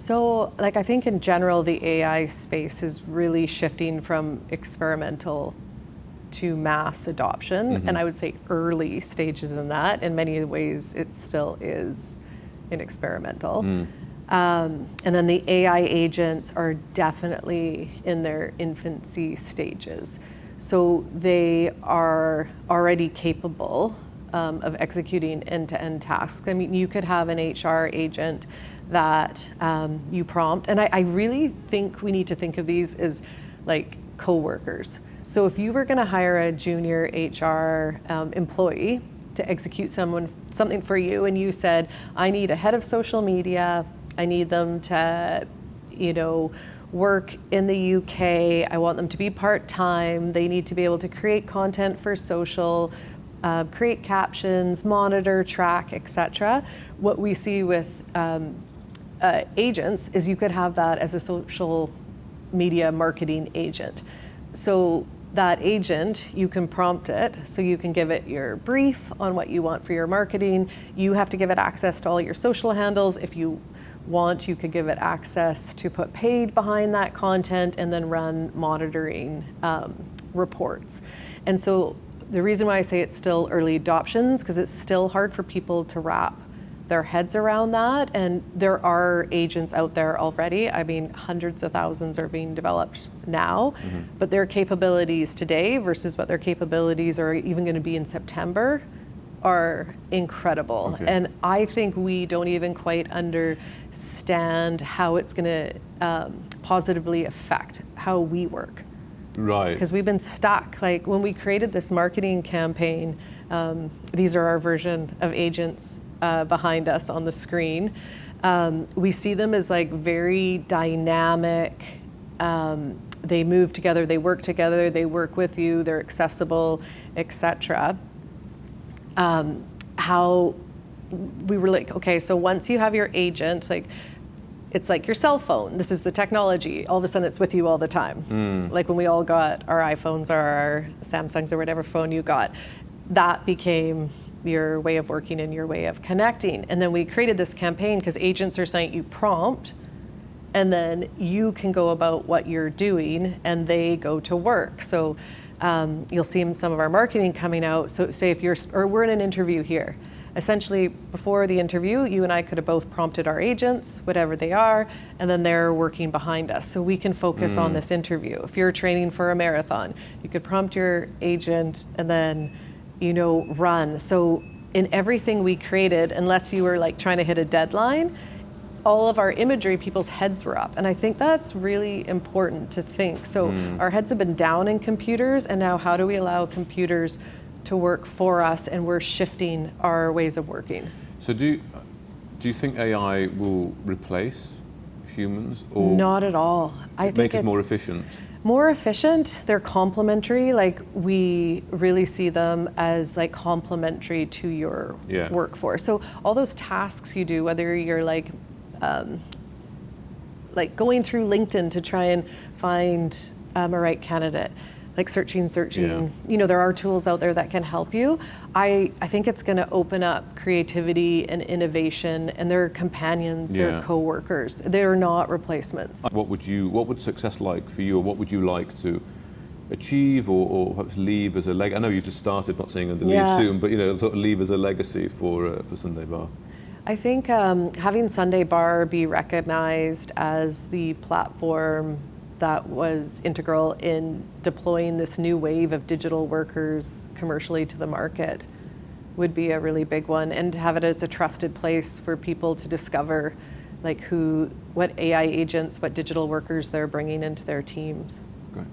So, like, I think in general, the AI space is really shifting from experimental to mass adoption. And I would say early stages in that. In many ways, it still is in experimental. And then the AI agents are definitely in their infancy stages. So they are already capable of executing end-to-end tasks. I mean, you could have an HR agent that you prompt, and I really think we need to think of these as like co-workers. So if you were going to hire a junior HR employee to execute something for you, and you said, I need a head of social media, I need them to, work in the UK, I want them to be part-time, they need to be able to create content for social, create captions, monitor, track, etc. What we see with agents is you could have that as a social media marketing agent. So that agent, you can prompt it, so you can give it your brief on what you want for your marketing. You have to give it access to all your social handles. If you want, you could give it access to put paid behind that content and then run monitoring reports. And so the reason why I say it's still early adoptions, because it's still hard for people to wrap their heads around that. And there are agents out there already. I mean, hundreds of thousands are being developed now, but their capabilities today versus what their capabilities are even going to be in September are incredible. Okay. And I think we don't even quite understand how it's going to positively affect how we work. Right. Because we've been stuck. Like when we created this marketing campaign, these are our version of agents behind us on the screen. We see them as like very dynamic. They move together, they work together, they work with you, they're accessible, etc. How we were like, okay, so once you have your agent, like it's like your cell phone. This is the technology. All of a sudden it's with you all the time. Like when we all got our iPhones or our Samsungs or whatever phone you got, that became your way of working and your way of connecting. And then we created this campaign because agents are saying you prompt, and then you can go about what you're doing and they go to work. So you'll see in some of our marketing coming out. So say if we're in an interview here, essentially before the interview, you and I could have both prompted our agents, whatever they are, and then they're working behind us. So we can focus on this interview. If you're training for a marathon, you could prompt your agent and then, run. So in everything we created, unless you were like trying to hit a deadline, all of our imagery, people's heads were up. And I think that's really important to think. So our heads have been down in computers, and now how do we allow computers to work for us, and we're shifting our ways of working. So do you think AI will replace humans, or not at all? I think make us more efficient? More efficient, they're complementary. Like we really see them as like complementary to your workforce. So all those tasks you do, whether you're like going through LinkedIn to try and find a right candidate, like searching, there are tools out there that can help you. I think it's going to open up creativity and innovation, and they're companions, they're co-workers. They're not replacements. What would success like for you, or what would you like to achieve or perhaps leave as a legacy? I know you just started, not saying to leave soon, but sort of leave as a legacy for Sunday Bar. I think having Sunday Bar be recognized as the platform that was integral in deploying this new wave of digital workers commercially to the market would be a really big one, and to have it as a trusted place for people to discover like what AI agents, what digital workers they're bringing into their teams. Great.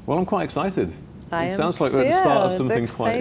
Well, I'm quite excited. It sounds like we're at the start of something exciting.